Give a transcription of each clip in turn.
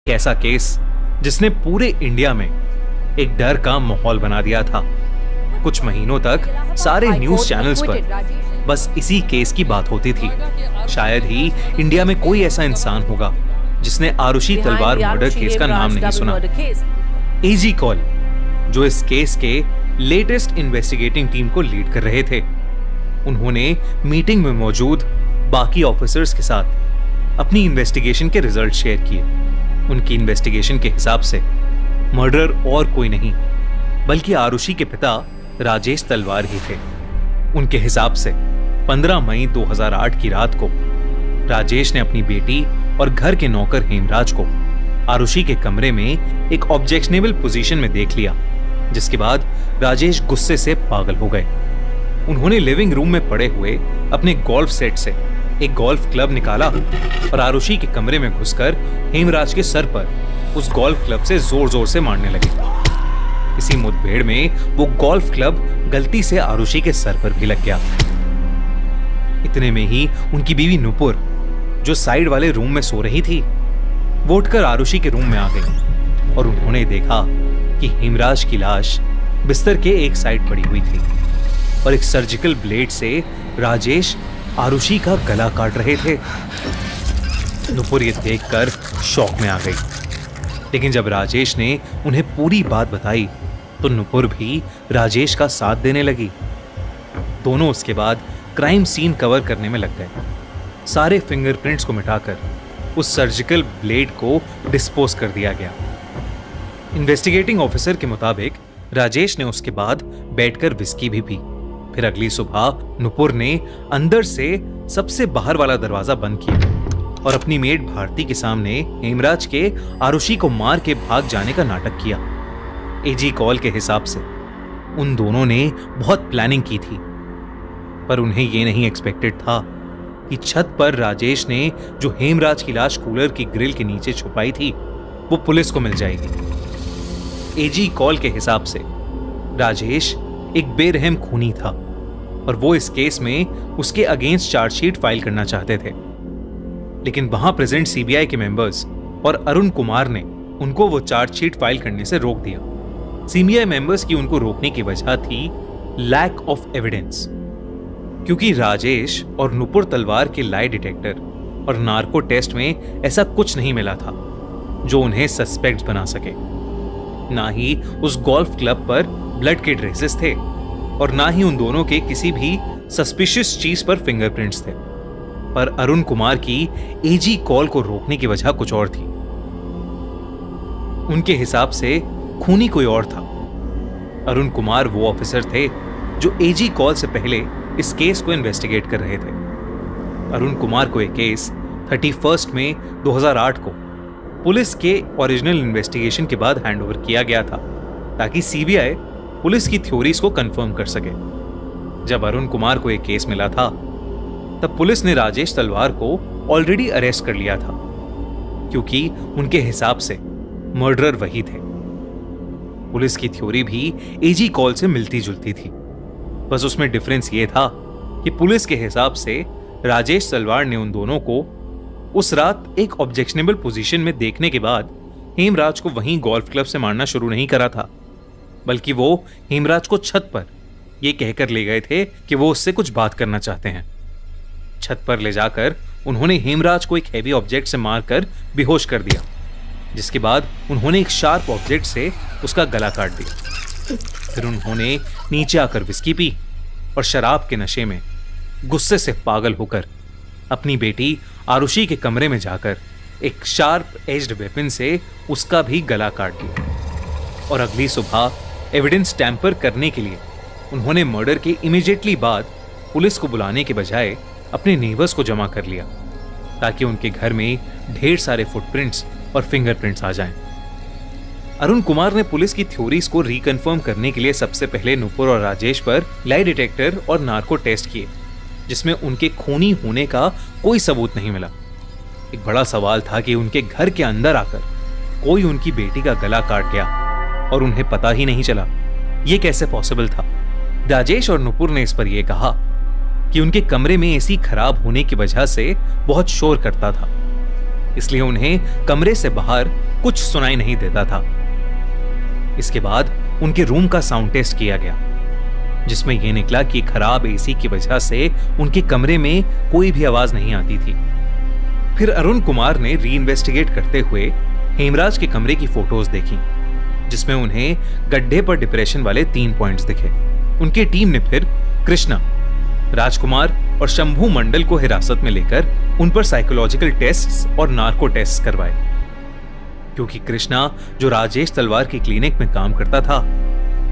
ऐसा केस जिसने पूरे इंडिया में एक डर का माहौल बना दिया था। कुछ महीनों तक सारे न्यूज चैनल्स पर बस इसी केस की बात होती थी। शायद ही इंडिया में कोई ऐसा इंसान होगा जिसने आरुषि तलवार मर्डर केस का नाम नहीं सुना। एजी कौल, जो इस केस के लेटेस्ट इन्वेस्टिगेटिंग टीम को लीड कर रहे थे, उन्होंने मीटिंग में मौजूद बाकी ऑफिसर्स के साथ अपनी इन्वेस्टिगेशन के रिजल्ट शेयर किए। उनकी इन्वेस्टिगेशन के हिसाब से मर्डरर और कोई नहीं बल्कि आरुषि के पिता राजेश तलवार ही थे। उनके हिसाब से 15 मई 2008 की रात को राजेश ने अपनी बेटी और घर के नौकर हेमराज को आरुषि के कमरे में एक ऑब्जेक्शनेबल पोजीशन में देख लिया, जिसके बाद राजेश गुस्से से पागल हो गए। उन्होंने लिविंग रूम में पड़े हुए अपने गोल्फ सेट से एक गोल्फ क्लब निकाला और आरुषि के कमरे में घुसकर हेमराज के सर पर उस गोल्फ क्लब से जोर जोर से मारने लगे। इसी मुठभेड़ में वो गोल्फ क्लब गलती से आरुषि के सर पर भी लग गया। इतने में ही उनकी बीवी नुपुर, जो साइड वाले रूम में सो रही थी, वो उठकर आरुषि के रूम में आ गई और उन्होंने देखा कि हेमराज की लाश बिस्तर के एक साइड पड़ी हुई थी और एक सर्जिकल ब्लेड से राजेश आरुषि का गला काट रहे थे। नुपुर ये देखकर शॉक में आ गई, लेकिन जब राजेश ने उन्हें पूरी बात बताई तो नुपुर भी राजेश का साथ देने लगी। दोनों उसके बाद क्राइम सीन कवर करने में लग गए। सारे फिंगरप्रिंट्स को मिटाकर उस सर्जिकल ब्लेड को डिस्पोज कर दिया गया। इन्वेस्टिगेटिंग ऑफिसर के मुताबिक राजेश ने उसके बाद बैठकर विस्की भी पी। फिर अगली सुबह नुपुर ने अंदर से सबसे बाहर वाला दरवाजा बंद किया और अपनी मेड भारती के सामने हेमराज के आरुषि को मार के भाग जाने का नाटक किया। एजी कौल के हिसाब से उन दोनों ने बहुत प्लानिंग की थी, पर उन्हें यह नहीं एक्सपेक्टेड था कि छत पर राजेश ने जो हेमराज की लाश कूलर की ग्रिल के नीचे छुपाई थी वो पुलिस को मिल जाएगी। एजी कौल के हिसाब से राजेश एक बेरहम खूनी था और वो इस केस में उसके अगेंस्ट चार्जशीट फाइल करना चाहते थे, लेकिन वहां प्रेजेंट सीबीआई के मेंबर्स और अरुण कुमार ने उनको वो चार्जशीट फाइल करने से रोक दिया। सीबीआई मेंबर्स की उनको रोकने की वजह थी लैक ऑफ एविडेंस, क्योंकि राजेश और नुपुर तलवार के लाई डिटेक्टर और नार्को टेस्ट में ऐसा कुछ नहीं मिला था जो उन्हें सस्पेक्ट बना सके। ना ही उस गोल्फ क्लब पर ब्लड के ट्रेसेस थे और ना ही उन दोनों के किसी भी सस्पिशियस चीज पर फिंगरप्रिंट्स थे। पर अरुण कुमार की एजी कॉल को रोकने की वजह कुछ और थी। उनके हिसाब से खूनी कोई और था। अरुण कुमार वो ऑफिसर थे जो एजी कॉल से पहले इस केस को इन्वेस्टिगेट कर रहे थे। अरुण कुमार को यह केस 31 मई 2008 को पुलिस के ओरिजिनल इन्वेस्टिगेशन के बाद हैंडओवर किया गया था, ताकि सीबीआई पुलिस की थ्योरीज को कंफर्म कर सके। जब अरुण कुमार को यह केस मिला था तब पुलिस ने राजेश तलवार को ऑलरेडी अरेस्ट कर लिया था, क्योंकि उनके हिसाब से मर्डरर वही थे। पुलिस की थ्योरी भी एजी कॉल से मिलती जुलती थी, बस उसमें डिफरेंस यह था कि पुलिस के हिसाब से राजेश तलवार ने उन दोनों को उस रात एक ऑब्जेक्शनेबल पोजीशन में देखने के बाद हेमराज को वहीं गोल्फ क्लब से मारना शुरू नहीं करा था, बल्कि वो हेमराज को छत पर यह कहकर ले गए थे कि वो उससे कुछ बात करना चाहते हैं। छत पर ले जाकर उन्होंने हेमराज को एक हैवी ऑब्जेक्ट से मारकर बेहोश कर दिया, जिसके बाद उन्होंने एक शार्प ऑब्जेक्ट से उसका गला काट दिया। फिर उन्होंने नीचे आकर विस्की पी और शराब के नशे में गुस्से से पागल होकर अपनी बेटी आरुषि के कमरे में जाकर एक शार्प एज्ड वेपन से उसका भी गला काट दिया। और अगली सुबह एविडेंस टैंपर करने के लिए उन्होंने मर्डर के इमीडिएटली बाद पुलिस को बुलाने के बजाय अपने नेबर्स को जमा कर लिया, ताकि उनके घर में ढेर सारे फुटप्रिंट्स और फिंगरप्रिंट्स आ जाएं। अरुण कुमार ने पुलिस की थ्योरीज को रिकन्फर्म करने के लिए सबसे पहले नुपुर और राजेश पर लाई डिटेक्टर और नार्को टेस्ट किए, जिसमें उनके खूनी होने का कोई सबूत नहीं मिला। एक बड़ा सवाल था कि उनके घर के अंदर आकर कोई उनकी बेटी का गला काट गया और उन्हें पता ही नहीं चला। यह कैसे पॉसिबल था? राजेश और नुपुर ने इस पर यह कहा कि उनके कमरे में एसी खराब होने की वजह से बहुत शोर करता था। इसलिए उन्हें कमरे से बाहर कुछ सुनाई नहीं देता था। इसके बाद उनके रूम का साउंड टेस्ट किया गया, जिसमें यह निकला कि खराब एसी की वजह से उनके कमरे में कोई भी आवाज नहीं आती थी। फिर अरुण कुमार ने रीइन्वेस्टिगेट करते हुए हेमराज के कमरे की फोटोज देखी, जिसमें उन्हें गड्ढे पर डिप्रेशन वाले 3 पॉइंट्स दिखे। उनकी टीम ने फिर कृष्णा, राजकुमार और शंभू मंडल को हिरासत में लेकर उन पर साइकोलॉजिकल टेस्ट्स और नार्को टेस्ट करवाए, क्योंकि कृष्णा जो राजेश तलवार की क्लिनिक में काम करता था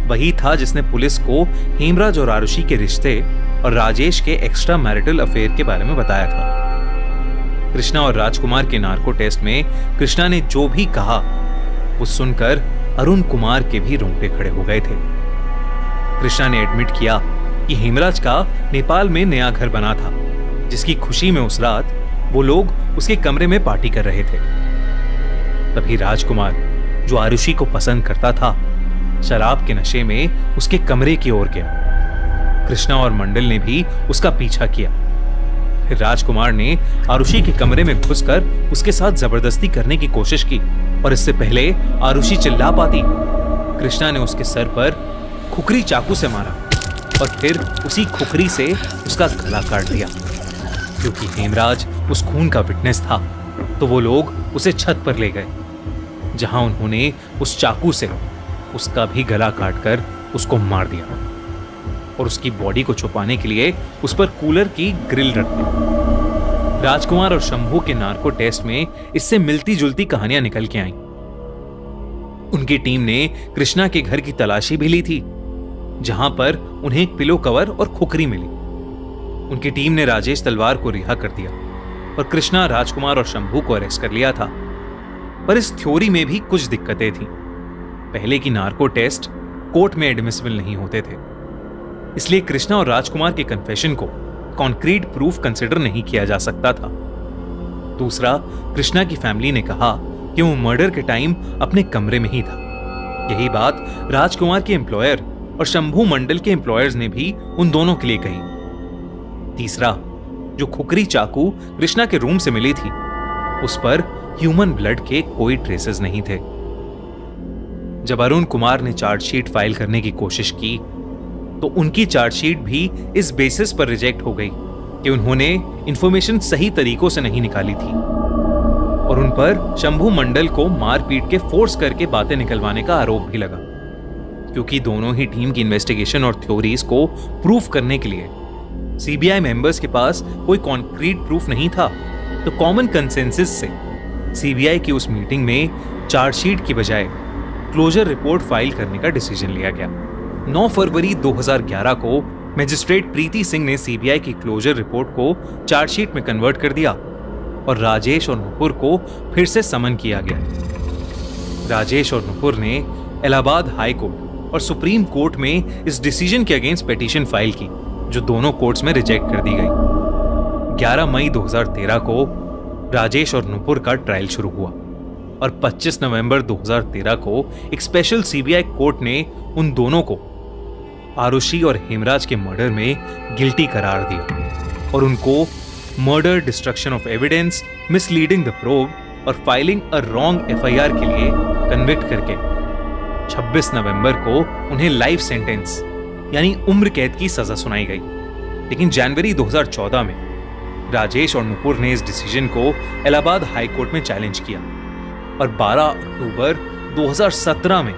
वही था जिसने पुलिस को हेमराज और आरुषि के रिश्ते और राजेश के एक्स्ट्रा मैरिटल अफेयर के बारे में बताया था। कृष्णा और राजकुमार के नार्को टेस्ट में कृष्णा ने जो भी कहा वो सुनकर अरुण कुमार के भी रोंगटे खड़े हो गए थे। कृष्णा ने एडमिट किया कि हेमराज का नेपाल में नया घर बना था, जिसकी खुशी में उस रात वो लोग उसके कमरे में पार्टी कर रहे थे। तभी राजकुमार, जो आरुषि को पसंद करता था, शराब के नशे में उसके कमरे की ओर गया। कृष्णा और मंडल ने भी उसका पीछा किया। फिर राजकुमार ने आरुषि के कमरे में घुसकर उसके साथ जबरदस्ती करने की कोशिश की, और इससे पहले आरुषि चिल्ला पाती, कृष्णा ने उसके सर पर खुखरी चाकू से मारा और फिर उसी खुखरी से उसका गला काट दिया। क्योंकि हेमराज उस खून का विटनेस था, तो वो लोग उसे छत पर ले गए, जहां उन्होंने उस चाकू से उसका भी गला काटकर उसको मार दिया और उसकी बॉडी को छुपाने के लिए उस पर कूलर की ग्रिल रख दी। राजकुमार और शंभू के नार्को टेस्ट में इससे मिलती जुलती कहानियां निकल के आईं। उनकी टीम ने कृष्णा के घर की तलाशी भी ली थी, जहां पर उन्हें एक पिलो कवर और खुखरी मिली। उनकी टीम ने राजेश तलवार को रिहा कर दिया और कृष्णा, राजकुमार और शंभू को अरेस्ट कर लिया था। पर इस थ्योरी में भी कुछ दिक्कतें थीं। पहले की नार्को टेस्ट कोर्ट में एडमिसिबल नहीं होते थे, इसलिए कृष्णा और राजकुमार के कन्फेशन को कॉन्क्रीट प्रूफ कंसिडर नहीं किया जा सकता था। दूसरा, कृष्णा की फैमिली ने कहा कि वो मर्डर के टाइम अपने कमरे में ही था। यही बात राजकुमार के एम्प्लॉयर और शंभू मंडल के एम्प्लॉयर्स ने भी उन दोनों के लिए कही। तीसरा, जो खुखरी चाकू कृष्णा के रूम से मिली थी, उस पर ह्यूमन ब्लड के कोई ट्रेसेस नहीं थे। जब अरुण कुमार ने चार्जशीट फाइल करने की कोशिश की, तो उनकी चार्जशीट भी इस बेसिस पर रिजेक्ट हो गई कि उन्होंने इंफॉर्मेशन सही तरीकों से नहीं निकाली थी, और उन पर शंभू मंडल को मारपीट के फोर्स करके बातें निकलवाने का आरोप भी लगा। क्योंकि दोनों ही टीम की इन्वेस्टिगेशन और थ्योरीज को प्रूफ करने के लिए सीबीआई मेंबर्स के पास कोई कॉन्क्रीट प्रूफ नहीं था, तो कॉमन कंसेंसस से सीबीआई की उस मीटिंग में चार्जशीट की बजाय क्लोजर रिपोर्ट फाइल करने का डिसीजन लिया गया। 9 फरवरी 2011 को मैजिस्ट्रेट प्रीति सिंह ने सीबीआई की क्लोजर रिपोर्ट को चार्जशीट में कन्वर्ट कर दिया और राजेश और नुपुर को फिर से समन किया गया। राजेश और नुपुर ने इलाहाबाद हाई कोर्ट और सुप्रीम कोर्ट में इस डिसीजन के अगेंस्ट पिटीशन फाइल की, जो दोनों कोर्ट्स में रिजेक्ट कर दी गई। 11 मई 2013 को राजेश और नुपुर का ट्रायल शुरू हुआ और 25 नवंबर 2013 को एक स्पेशल सीबीआई कोर्ट ने उन दोनों को आरुषि और हेमराज के मर्डर में गिल्टी करार दिया और उनको murder, destruction of evidence, misleading the probe और फाइलिंग अ रॉन्ग एफआईआर के लिए कन्विक्ट करके 26 नवंबर को उन्हें लाइफ सेंटेंस यानी उम्र कैद की सजा सुनाई गई। लेकिन जनवरी 2014 में राजेश और नुपुर ने इस डिसीजन को इलाहाबाद हाई कोर्ट में चैलेंज किया और 12 अक्टूबर 2017 में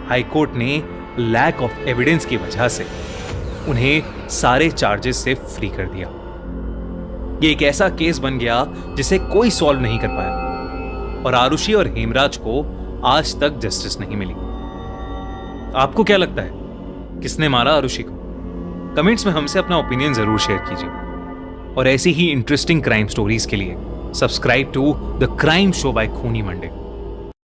हाई कोर्ट ने लैक ऑफ एविडेंस की वजह से उन्हें सारे चार्जेस से फ्री कर दिया। ये एक ऐसा केस बन गया जिसे कोई सॉल्व नहीं कर पाया और आरुषि और हेमराज को आज तक जस्टिस नहीं मिली। आपको क्या लगता है, किसने मारा आरुषि को? कमेंट्स में हमसे अपना ओपिनियन जरूर शेयर कीजिए और ऐसी ही इंटरेस्टिंग क्राइम स्टोरीज के लिए subscribe to the crime show by खूनी मंडे।